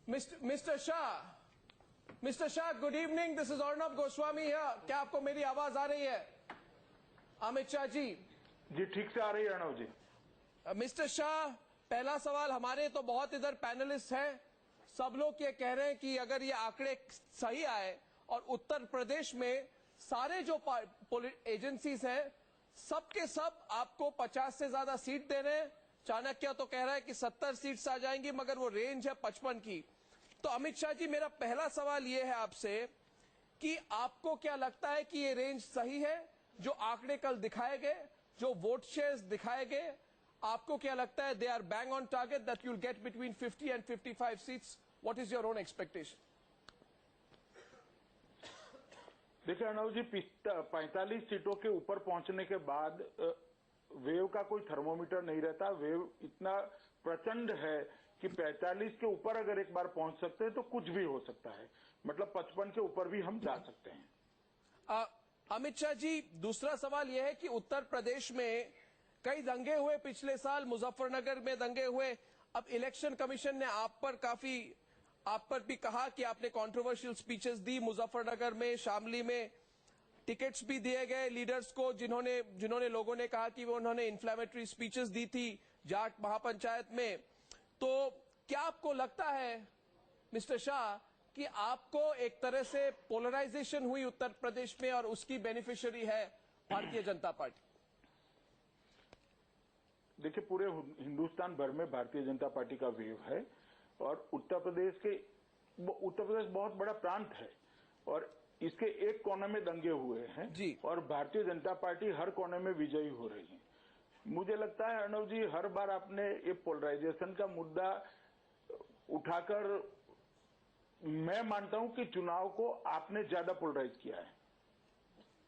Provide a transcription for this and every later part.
Mr. Shah, good evening. This is Arnab Goswami here. क्या आपको मेरी आवाज आ रही है? अमित शाह जी ठीक से आ रही है अर्णव जी। मिस्टर शाह, पहला सवाल, हमारे तो बहुत इधर पैनलिस्ट हैं, सब लोग ये कह रहे हैं कि अगर ये आंकड़े सही आए और उत्तर प्रदेश में सारे जो एजेंसीज हैं सबके सब आपको 50 से ज्यादा सीट दे रहे हैं। चाणक्य तो कह रहा है कि 70 सीट्स आ जाएंगी, मगर वो रेंज है 55 की। तो अमित शाह जी, मेरा पहला सवाल ये है आपसे कि आपको क्या लगता है कि ये रेंज सही है? जो आंकड़े कल दिखाए गए, जो वोट शेयर्स दिखाए गए, आपको क्या लगता है they are bang on target that you'll get between 50 and 55 seats? What is your own expectation? देखिए अर्णव जी, 45 सीटों के ऊपर पहुंचने के बाद वेव का कोई थर्मोमीटर नहीं रहता। वेव इतना प्रचंड है कि 45 के ऊपर अगर एक बार पहुंच सकते हैं तो कुछ भी हो सकता है। मतलब 55 के ऊपर भी हम जा सकते हैं। अमित शाह जी, दूसरा सवाल यह है कि उत्तर प्रदेश में कई दंगे हुए पिछले साल, मुजफ्फरनगर में दंगे हुए। अब इलेक्शन कमीशन ने आप पर भी कहा कि आपने कंट्रोवर्शियल स्पीचेस दी मुजफ्फरनगर में, शामली में। टिकट्स भी दिए गए लीडर्स को जिन्होंने लोगों ने कहा कि वो उन्होंने इन्फ्लेमेटरी स्पीचेस दी थी जाट महापंचायत में। तो क्या आपको लगता है मिस्टर शाह कि आपको एक तरह से पोलराइजेशन हुई उत्तर प्रदेश में और उसकी बेनिफिशियरी है भारतीय जनता पार्टी? देखिए, पूरे हिंदुस्तान भर में भारतीय जनता पार्टी का वेव है और उत्तर प्रदेश बहुत बड़ा प्रांत है और इसके एक कोने में दंगे हुए हैं जी। और भारतीय जनता पार्टी हर कोने में विजयी हो रही है। मुझे लगता है अर्णव जी, हर बार आपने ये पोलराइजेशन का मुद्दा उठाकर, मैं मानता हूं कि चुनाव को आपने ज्यादा पोलराइज किया है।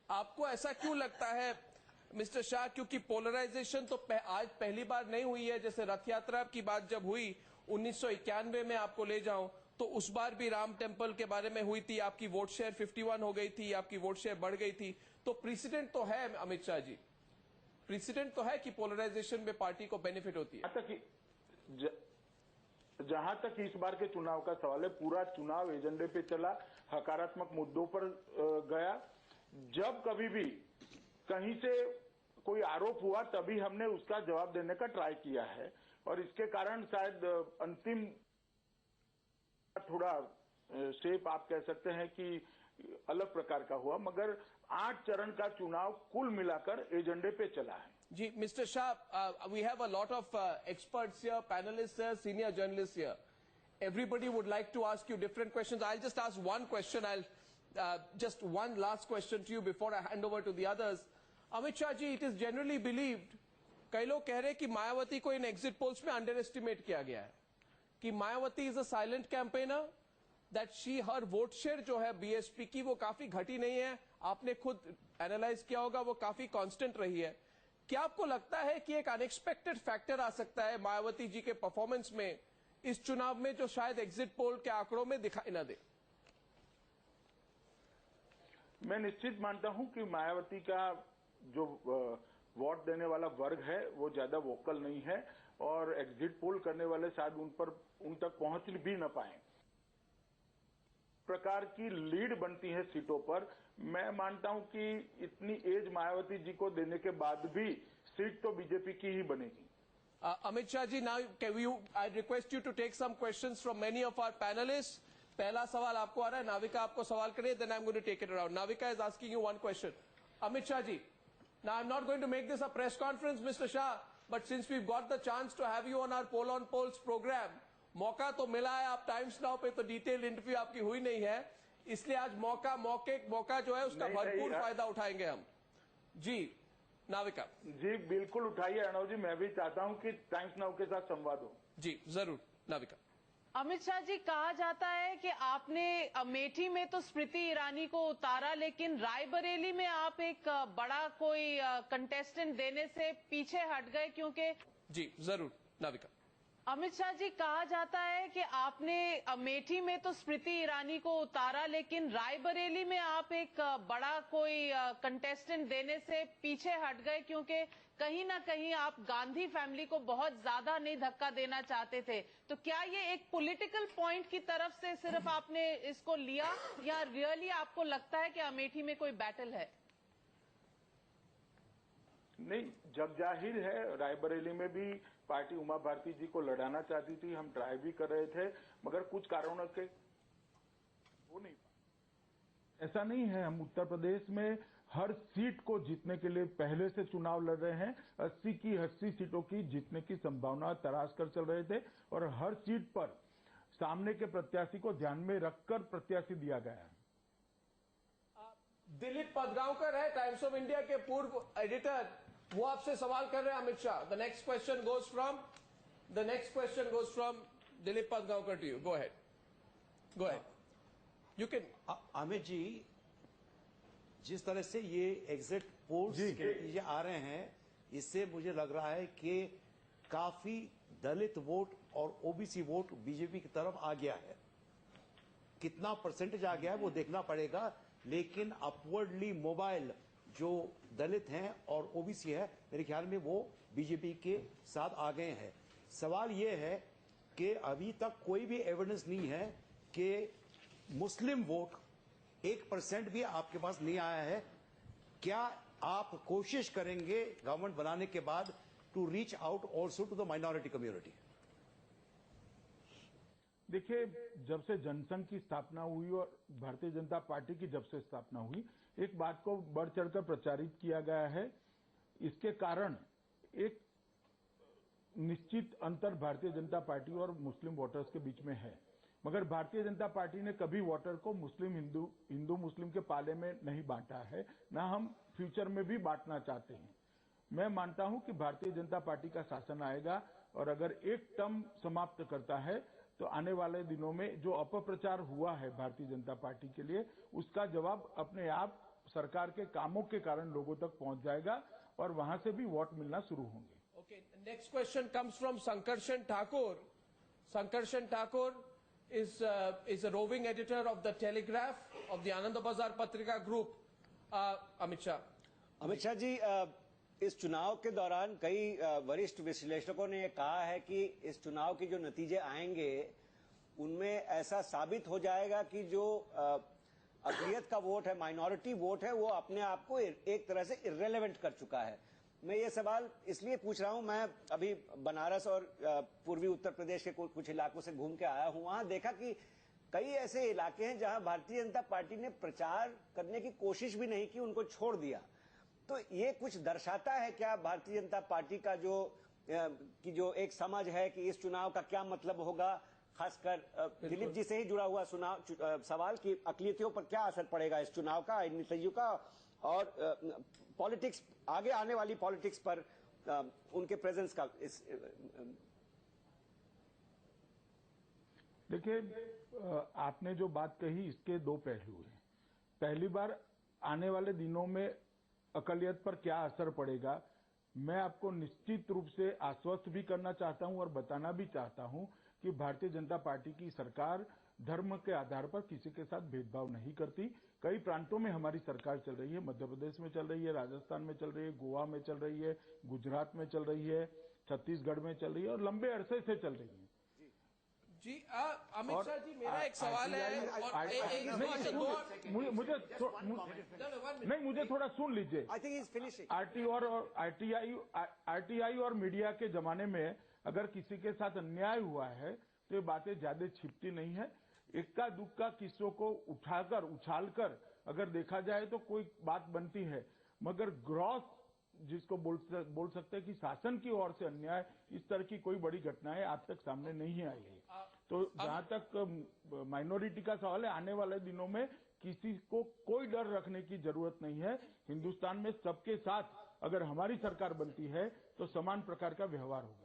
आपको ऐसा क्यों लगता है मिस्टर शाह? क्योंकि पोलराइजेशन तो आज पहली बार नहीं हुई है। जैसे रथ यात्रा की बात जब हुई 1991 में, आपको ले जाऊं तो उस बार भी राम टेम्पल के बारे में हुई थी, आपकी वोट शेयर 51 हो गई थी, आपकी वोट शेयर बढ़ गई थी। तो प्रेसिडेंट तो है अमित शाह जी, प्रेसिडेंट तो है कि पोलराइजेशन में पार्टी को बेनिफिट होती है। जहां तक इस बार के चुनाव का सवाल है, पूरा चुनाव एजेंडे पे चला, सकारात्मक मुद्दों पर गया। जब कभी भी कहीं से कोई आरोप हुआ तभी हमने उसका जवाब देने का ट्राई किया है और इसके कारण शायद अंतिम थोड़ा शेप आप कह सकते हैं कि अलग प्रकार का हुआ, मगर 8 चरण का चुनाव कुल मिलाकर एजेंडे पे चला है। जी mister Shah, we have a lot of experts here, panelists here, senior journalists here. Everybody would like to ask you different questions. I'll just ask one question. Just one last question to you before I hand over to the others. Amit Shah ji, it is generally believed, कई लोग कह रहे हैं कि मायावती को इन exit polls में under estimate किया गया है, कि Mayawati is a silent campaigner, that her vote share जो है बीएसपी की वो काफी घटी नहीं है। आपने खुद एनालाइज किया होगा, वो काफी कांस्टेंट रही है। क्या आपको लगता है कि एक अनएक्सपेक्टेड फैक्टर आ सकता है मायावती जी के परफॉर्मेंस में इस चुनाव में, जो शायद एग्जिट पोल के आंकड़ों में दिखाई न दे? मैं निश्चित मानता हूं कि मायावती का जो वोट देने वाला वर्ग है वो ज्यादा वोकल नहीं है और एग्जिट पोल करने वाले शायद उन तक पहुंच भी न पाए। प्रकार की लीड बनती है सीटों पर। मैं मानता हूं कि इतनी एज मायावती जी को देने के बाद भी सीट तो बीजेपी की ही बनेगी। Amit Shah ji, now I request you to take some questions from many of our panelist. पहला सवाल आपको आ रहा है, नाविका आपको सवाल करे, then I am going to take it around. Navika is asking you one question. Amit Shah ji, now I'm not going to make this a press conference, Mr. Shah, but since we've got the chance to have you on our Poll on Polls program, मौका तो मिला है। आप times now पे तो detail interview आपकी हुई नहीं है, इसलिए आज मौका जो है उसका भरपूर फायदा उठाएंगे हम। जी नाविका जी, बिल्कुल उठाइए अर्णव जी, मैं भी चाहता हूं कि टाइम्स नाउ के साथ संवाद हो। जी जरूर नाविका। अमित शाह जी, कहा जाता है कि आपने अमेठी में तो स्मृति ईरानी को उतारा, लेकिन रायबरेली में आप एक बड़ा कोई कंटेस्टेंट देने से पीछे हट गए, क्योंकि जी जरूर नाविका। अमित शाह जी, कहा जाता है कि आपने अमेठी में तो स्मृति ईरानी को उतारा, लेकिन रायबरेली में आप एक बड़ा कोई कंटेस्टेंट देने से पीछे हट गए, क्योंकि कहीं ना कहीं आप गांधी फैमिली को बहुत ज्यादा नहीं धक्का देना चाहते थे। तो क्या ये एक पॉलिटिकल पॉइंट की तरफ से सिर्फ आपने इसको लिया, या रियली आपको लगता है कि अमेठी में कोई बैटल है? नहीं, जग जाहिर है रायबरेली में भी पार्टी उमा भारती जी को लड़ाना चाहती थी, हम ट्राई भी कर रहे थे, मगर कुछ कारणों के वो नहीं पाए। ऐसा नहीं है, हम उत्तर प्रदेश में हर सीट को जीतने के लिए पहले से चुनाव लड़ रहे हैं। 80 की 80 सीटों की जीतने की संभावना तलाश कर चल रहे थे और हर सीट पर सामने के प्रत्याशी को ध्यान में रखकर प्रत्याशी दिया गया है। दिलीप पदगांवकर है, टाइम्स ऑफ इंडिया के पूर्व एडिटर, वो आपसे सवाल कर रहे हैं Amit Shah. The next question goes from Dilip Padgaonkar to you. Go ahead you can. Amit ji, जिस तरह से ये एग्जिट पोल्स के नतीजे आ रहे हैं, इससे मुझे लग रहा है कि काफी दलित वोट और ओबीसी वोट बीजेपी की तरफ आ गया है। कितना परसेंटेज आ गया है वो देखना पड़ेगा, लेकिन अपवर्डली मोबाइल जो दलित हैं और ओबीसी है, मेरे ख्याल में वो बीजेपी के साथ आ गए हैं। सवाल ये है कि अभी तक कोई भी एविडेंस नहीं है कि मुस्लिम वोट 1% भी आपके पास नहीं आया है। क्या आप कोशिश करेंगे गवर्नमेंट बनाने के बाद to reach out also to the minority community? देखिए, जब से जनसंघ की स्थापना हुई और भारतीय जनता पार्टी की जब से स्थापना हुई, एक बात को बढ़ चढ़कर प्रचारित किया गया है। इसके कारण एक निश्चित अंतर भारतीय जनता पार्टी और मुस्लिम वोटर्स के बीच में है, मगर भारतीय जनता पार्टी ने कभी वोटर को मुस्लिम हिंदू मुस्लिम के पाले में नहीं बांटा है, ना हम फ्यूचर में भी बांटना चाहते हैं। मैं मानता हूं कि भारतीय जनता पार्टी का शासन आएगा और अगर एक टर्म समाप्त करता है तो आने वाले दिनों में जो अपप्रचार हुआ है भारतीय जनता पार्टी के लिए, उसका जवाब अपने आप सरकार के कामों के कारण लोगों तक पहुंच जाएगा और वहां से भी वोट मिलना शुरू होंगे। Okay, next question comes from Sankarshan Thakur. Sankarshan Thakur is a roving editor of the Telegraph of the Anand Bazar Patrika Group. Amit Shah जी, इस चुनाव के दौरान कई वरिष्ठ विश्लेषकों ने कहा है कि इस चुनाव के जो नतीजे आएंगे उनमें ऐसा साबित हो जाएगा कि जो अक़लियत का वोट है, माइनॉरिटी वोट है, वो अपने आप को एक तरह से इर्रेलेवेंट कर चुका है। मैं ये सवाल इसलिए पूछ रहा हूं, मैं अभी बनारस और पूर्वी उत्तर प्रदेश के कुछ इलाकों से घूम के आया हूं। वहां देखा कि कई ऐसे इलाके हैं जहां भारतीय जनता पार्टी ने प्रचार करने की कोशिश भी नहीं की, उनको छोड़ दिया। तो ये कुछ दर्शाता है क्या भारतीय जनता पार्टी का जो एक समझ है कि इस चुनाव का क्या मतलब होगा, खासकर दिलीप जी से ही जुड़ा हुआ सवाल कि अक़लियतियों पर क्या असर पड़ेगा इस चुनाव का, इन नतीजों का, और पॉलिटिक्स, आगे आने वाली पॉलिटिक्स पर उनके प्रेजेंस का। देखिए, आपने जो बात कही इसके दो पहलू हैं। पहली बार आने वाले दिनों में अक़लियत पर क्या असर पड़ेगा, मैं आपको निश्चित रूप से आश्वस्त भी करना चाहता हूं और बताना भी चाहता हूं कि भारतीय जनता पार्टी की सरकार धर्म के आधार पर किसी के साथ भेदभाव नहीं करती। कई प्रांतों में हमारी सरकार चल रही है, मध्य प्रदेश में चल रही है, राजस्थान में चल रही है, गोवा में चल रही है, गुजरात में चल रही है, छत्तीसगढ़ में चल रही है और लंबे अरसे से चल रही है। जी अमित शाह जी, मेरा एक सवाल है और मुझे थोड़ा सुन लीजिए। आरटीआई और मीडिया के जमाने में अगर किसी के साथ अन्याय हुआ है तो ये बातें ज्यादा छिपती नहीं है। इक्का दुक्का किस्सों को उठाकर उछालकर अगर देखा जाए तो कोई बात बनती है, मगर ग्रॉस जिसको बोल सकते हैं कि शासन की ओर से अन्याय, इस तरह की कोई बड़ी घटनाएं आज तक सामने नहीं आई है। तो जहां तक माइनॉरिटी का सवाल है, आने वाले दिनों में किसी को कोई डर रखने की जरूरत नहीं है। हिंदुस्तान में सबके साथ अगर हमारी सरकार बनती है तो समान प्रकार का व्यवहार होगा।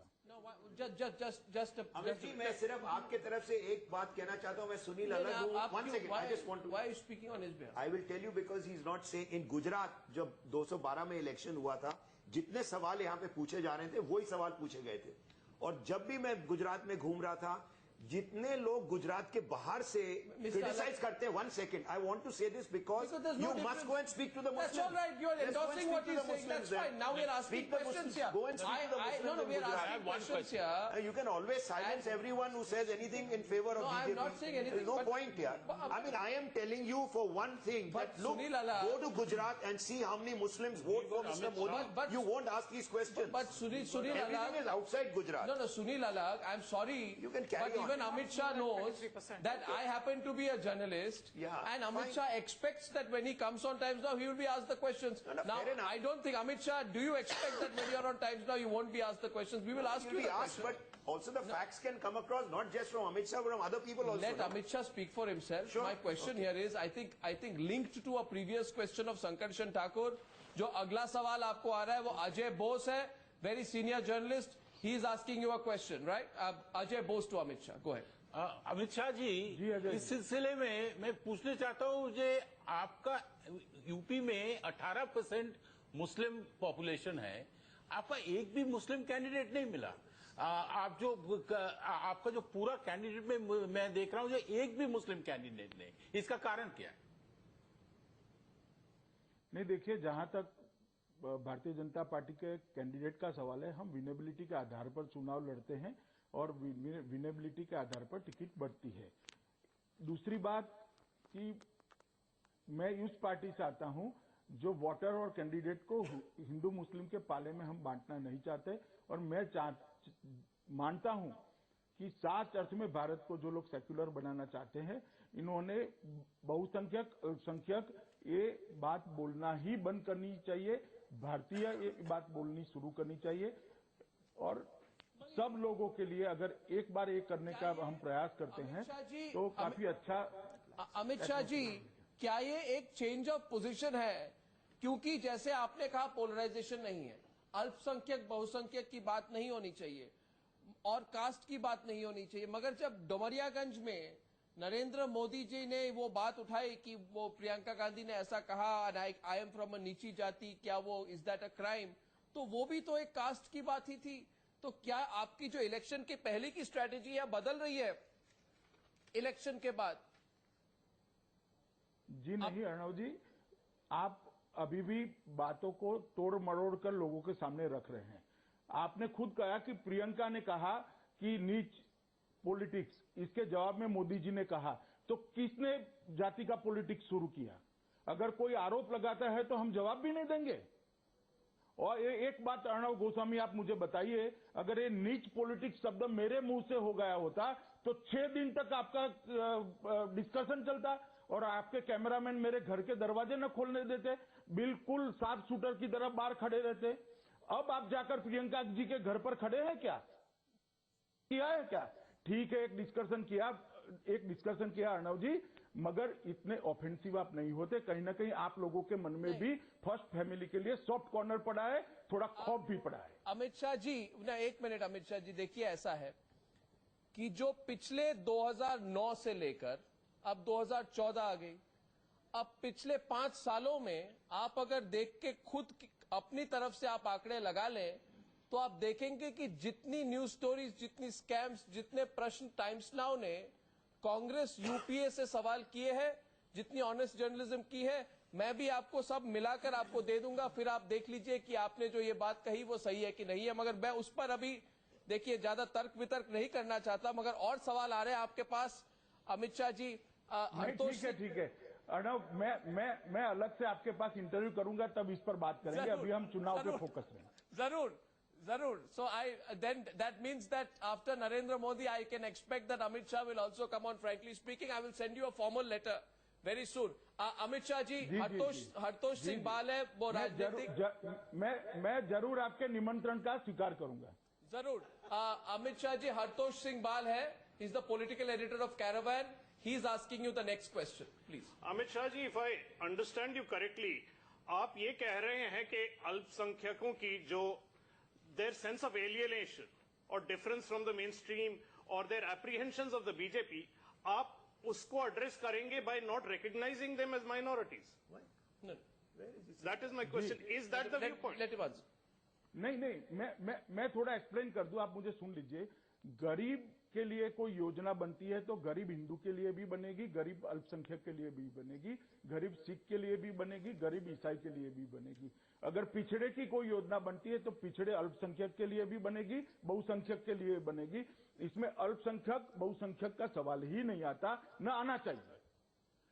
अमित जी, मैं सिर्फ आपके तरफ से एक बात कहना चाहता हूं। मैं सुनील अलग हूं। One second, I just want to. Why are you speaking on his behalf? I will tell you because he is not saying. in Gujarat जब 212 में इलेक्शन हुआ था, जितने सवाल यहाँ पे पूछे जा रहे थे वही सवाल पूछे गए थे और जब भी मैं गुजरात में घूम रहा था, जितने लोग गुजरात के बाहर से क्रिटिसाइज करते हैं, 1 second, I want to say this because you must go and speak to the Muslims. That's all right. You are endorsing what he's saying. That's fine. Now we are asking questions here. Go and speak to the Muslims. No, we are asking questions here. You can always silence everyone who says anything in favor of BJP. I'm not saying anything. There's no point here. I mean, I am telling you for one thing that look, go to Gujarat and see how many Muslims vote for Mr. Modi. You won't ask these questions. But Sunil Everything is outside Gujarat. No, Sunil Alag, I'm sorry. You can carry on. But even Amit Shah knows that I happen to be a journalist, and Amit Shah expects that when he comes on Times Now, he will be asked the questions. Now, I don't think, Amit Shah, do you expect that when you are on Times Now, you won't be asked the questions? We will ask you the questions. But also the facts can come across not just from Amit Shah, but from other people also. Let Amit Shah speak for himself. Sure. My question here is, I think linked to a previous question of Sankarshan Thakur, जो अगला सवाल आपको आ रहा है वो अजय बोस है, very senior journalist. He is asking you a question, right? Ajay Bose to Amit Shah. Go ahead. Amit Shah जी इस सिलसिले में मैं पूछना चाहता हूँ जो आपका यूपी में 18% मुस्लिम पॉपुलेशन है, आपका एक भी मुस्लिम कैंडिडेट नहीं मिला। आपका जो पूरा कैंडिडेट में मैं देख रहा हूँ जो एक भी मुस्लिम कैंडिडेट नहीं, इसका कारण क्या है? नहीं, देखिए, जहां तक भारतीय जनता पार्टी के कैंडिडेट का सवाल है, हम विनेबिलिटी के आधार पर चुनाव लड़ते हैं और विनेबिलिटी के आधार पर टिकट बढ़ती है। दूसरी बात कि मैं उस पार्टी से आता हूं जो वोटर और कैंडिडेट को हिंदू मुस्लिम के पाले में हम बांटना नहीं चाहते, और मैं मानता हूं कि सात अर्थ में भारत को जो लोग सेक्युलर बनाना चाहते हैं, इन्होंने बहुसंख्यक ये बात बोलना ही बंद करनी चाहिए, भारतीय ये बात बोलनी शुरू करनी चाहिए, और सब लोगों के लिए अगर एक बार ये करने का हम प्रयास करते हैं तो काफी अच्छा। अमित शाह जी, क्या ये एक चेंज ऑफ पोजीशन है? क्योंकि जैसे आपने कहा पोलराइजेशन नहीं है, अल्पसंख्यक बहुसंख्यक की बात नहीं होनी चाहिए और कास्ट की बात नहीं होनी चाहिए, मगर जब डुमरियागंज में नरेंद्र मोदी जी ने वो बात उठाई कि वो प्रियंका गांधी ने ऐसा कहा, आई एम फ्रॉम अ नीची जाति, क्या वो इज दैट अ क्राइम, तो वो भी तो एक कास्ट की बात ही थी। तो क्या आपकी जो इलेक्शन के पहले की स्ट्रेटेजी है बदल रही है इलेक्शन के बाद? जी नहीं अर्णव जी, आप अभी भी बातों को तोड़ मरोड़ कर लोगों के सामने रख रहे हैं। आपने खुद कहा कि प्रियंका ने कहा कि नीच पॉलिटिक्स, इसके जवाब में मोदी जी ने कहा, तो किसने जाति का पॉलिटिक्स शुरू किया? अगर कोई आरोप लगाता है तो हम जवाब भी नहीं देंगे। और एक बात अर्णव गोस्वामी, आप मुझे बताइए, अगर ये नीच पॉलिटिक्स शब्द मेरे मुंह से हो गया होता तो 6 दिन तक आपका डिस्कशन चलता और आपके कैमरामैन मेरे घर के दरवाजे न खोलने देते, बिल्कुल साफ शूटर की तरह बाहर खड़े रहते। अब आप जाकर प्रियंका जी के घर पर खड़े हैं क्या? किया है क्या? ठीक है, एक डिस्कशन किया अर्णव जी, मगर इतने ऑफेंसिव आप नहीं होते। कहीं ना कहीं आप लोगों के मन में भी फर्स्ट फैमिली के लिए सॉफ्ट कॉर्नर पड़ा है, थोड़ा खौफ भी पड़ा है। अमित शाह जी, ना एक मिनट अमित शाह जी, देखिए ऐसा है कि जो पिछले 2009 से लेकर अब 2014 आ गई, अब पिछले 5 सालों में आप अगर देख के खुद अपनी तरफ से आप आंकड़े लगा लें तो आप देखेंगे कि जितनी न्यूज स्टोरीज, जितनी स्कैम्स, जितने प्रश्न टाइम्स नाउ ने कांग्रेस यूपीए से सवाल किए हैं, जितनी ऑनेस्ट जर्नलिज्म की है, मैं भी आपको सब मिलाकर आपको दे दूंगा, फिर आप देख लीजिए कि आपने जो ये बात कही वो सही है कि नहीं है। मगर मैं उस पर अभी देखिए ज्यादा तर्क वितर्क नहीं करना चाहता, मगर और सवाल आ रहे हैं आपके पास अमित शाह जी। ठीक है अर्णव, मैं अलग से आपके पास इंटरव्यू करूंगा, तब इस पर बात करेंगे। अभी हम चुनाव पे फोकस करेंगे। Zarur. So then that means that after Narendra Modi, I can expect that Amit Shah will also come on. Frankly speaking, I will send you a formal letter very soon. Amit Shah जी, हरतोष सिंह बाल है वो राजनीतिक, मैं जरूर आपके निमंत्रण का स्वीकार करूंगा। जरूर। अमित शाह जी, हरतोष सिंह बाल है, he is the political editor of Caravan. He is asking you the next question, please. Amit Shah ji, if I understand you correctly, आप ये कह रहे हैं कि अल्पसंख्यकों की जो their sense of alienation or difference from the mainstream or their apprehensions of the BJP, आप उसको address करेंगे by not recognizing them as minorities? No. That is my question. Is that the viewpoint? Let him answer. नहीं, मैं थोड़ा explain कर दूं, आप मुझे सुन लीजिए। गरीब के लिए कोई योजना बनती है तो गरीब हिंदू के लिए भी बनेगी, गरीब अल्पसंख्यक के लिए भी बनेगी, गरीब सिख के लिए भी बनेगी, गरीब ईसाई के लिए भी बनेगी। अगर पिछड़े की कोई योजना बनती है तो पिछड़े अल्पसंख्यक के लिए भी बनेगी, बहुसंख्यक के लिए बनेगी। इसमें अल्पसंख्यक बहुसंख्यक का सवाल ही नहीं आता, न आना चाहिए।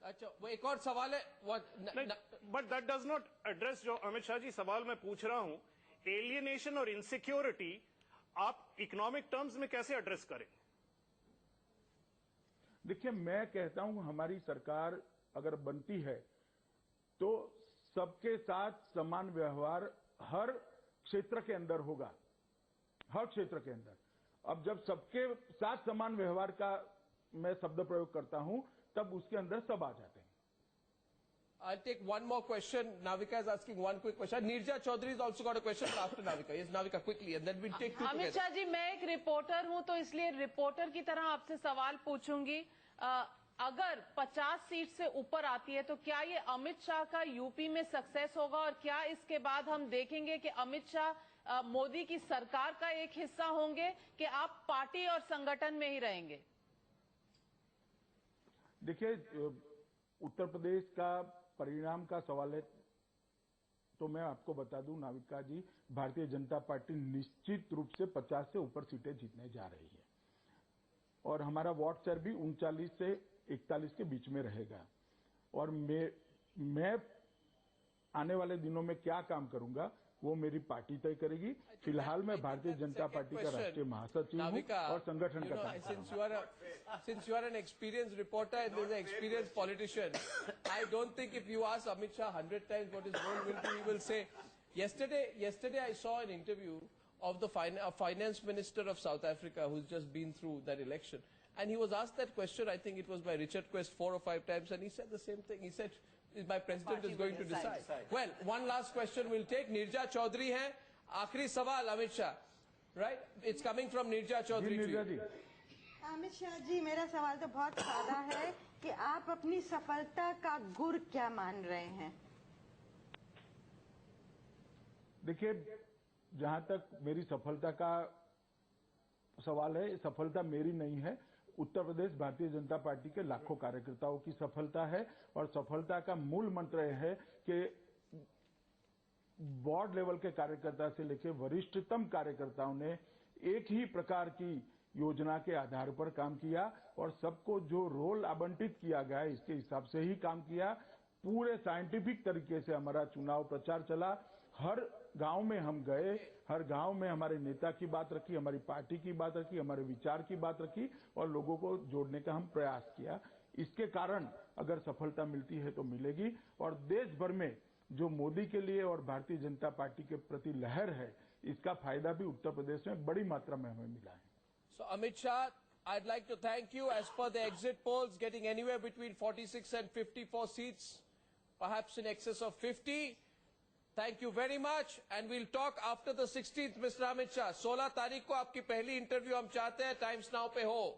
अच्छा, वो एक और सवाल है। But that does not address जो अमित शाह जी सवाल मैं पूछ रहा हूं, एलियनेशन और इनसिक्योरिटी आप इकोनॉमिक टर्म्स में कैसे एड्रेस करें? देखिए, मैं कहता हूं हमारी सरकार अगर बनती है तो सबके साथ समान व्यवहार हर क्षेत्र के अंदर होगा, हर क्षेत्र के अंदर। अब जब सबके साथ समान व्यवहार का मैं शब्द प्रयोग करता हूं तब उसके अंदर सब आ जाते हैं। I'll take one more question. Navika is asking one quick question. Nirja Chaudhary has also got a question after Navika. Yes, Navika, quickly, and then we'll take two Amit Shah जी, मैं एक रिपोर्टर हूं तो इसलिए रिपोर्टर की तरह आपसे सवाल पूछूंगी। अगर 50 सीट से ऊपर आती है तो क्या ये अमित शाह का यूपी में सक्सेस होगा, और क्या इसके बाद हम देखेंगे कि अमित शाह मोदी की सरकार का एक हिस्सा होंगे, कि आप पार्टी और संगठन में ही रहेंगे? देखिए, उत्तर प्रदेश का परिणाम का सवाल है तो मैं आपको बता दूं नाविका जी, भारतीय जनता पार्टी निश्चित रूप से 50 से ऊपर सीटें जीतने जा रही है और हमारा वोट शेयर भी 39 से 41 के बीच में रहेगा। और मैं आने वाले दिनों में क्या काम करूंगा वो मेरी पार्टी तय करेगी। फिलहाल मैं भारतीय जनता पार्टी का राष्ट्रीय महासचिव हूं और संगठन का Since you are an experienced reporter and there's an experienced politician, I don't think if you ask Amit Shah 100 times what his role will be, he will say. Yesterday I saw an interview of the finance minister of South Africa who's just been through that election, and he was asked that question. I think it was by Richard Quest 4 or 5 times, and he said the same thing. He said, my president is going to decide. Well, one last question we'll take. Nirja Chaudhary hai. Aakhri sawal, Amit Shah. Right? It's coming from Nirja Chaudhary to you. Amit Shah जी, मेरा सवाल तो बहुत सादा है कि आप अपनी सफलता का गुर क्या मान रहे हैं? देखिए, जहां तक मेरी सफलता का सवाल है, सफलता मेरी नहीं है, उत्तर प्रदेश भारतीय जनता पार्टी के लाखों कार्यकर्ताओं की सफलता है। और सफलता का मूल मंत्र यह है कि वार्ड लेवल के कार्यकर्ता से लेकर वरिष्ठतम कार्यकर्ताओं ने एक ही प्रकार की योजना के आधार पर काम किया और सबको जो रोल आवंटित किया गया है इसके हिसाब से ही काम किया। पूरे साइंटिफिक तरीके से हमारा चुनाव प्रचार चला। हर गांव में हम गए, हर गांव में हमारे नेता की बात रखी, हमारी पार्टी की बात रखी, हमारे विचार की बात रखी और लोगों को जोड़ने का हम प्रयास किया। इसके कारण अगर सफलता मिलती है तो मिलेगी। और देश भर में जो मोदी के लिए और भारतीय जनता पार्टी के प्रति लहर है, इसका फायदा भी उत्तर प्रदेश में बड़ी मात्रा में हमें मिला है। So Amit Shah, I'd like to thank you. As per the exit polls, getting anywhere between 46 and 54 seats, perhaps in excess of 50. Thank you very much, and we'll talk after the 16th, Mr. Amit Shah. 16 तारीख को आपकी पहली interview हम चाहते हैं Times Now पे हो.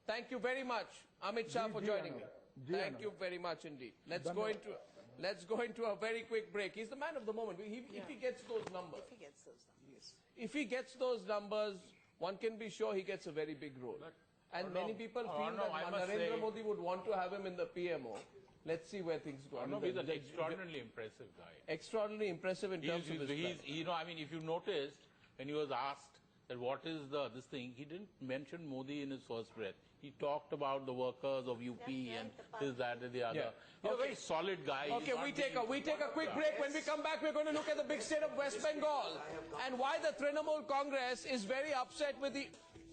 Thank you very much, Amit Shah, for joining me. Thank you very much indeed. Let's go into a very quick break. He's the man of the moment. If he gets those numbers, if he gets those numbers, one can be sure he gets a very big role. And many people feel that Narendra Modi would want to have him in the PMO. Let's see where things go. He's an extraordinarily impressive guy. Extraordinarily impressive in terms of his plan. if you noticed, when he was asked that what is this thing, he didn't mention Modi in his first breath. He talked about the workers of UP and this, that, and the other. Yeah. He's a very solid guy. Okay, we take a quick break. When we come back, we're going to look at the big state of West Bengal and why the Trinamool Congress is very upset with the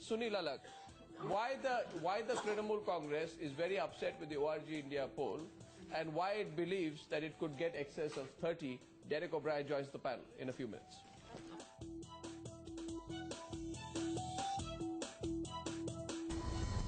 Sunil Alak. Why the Trinamool Congress is very upset with the ORG India poll and why it believes that it could get excess of 30. Derek O'Brien joins the panel in a few minutes.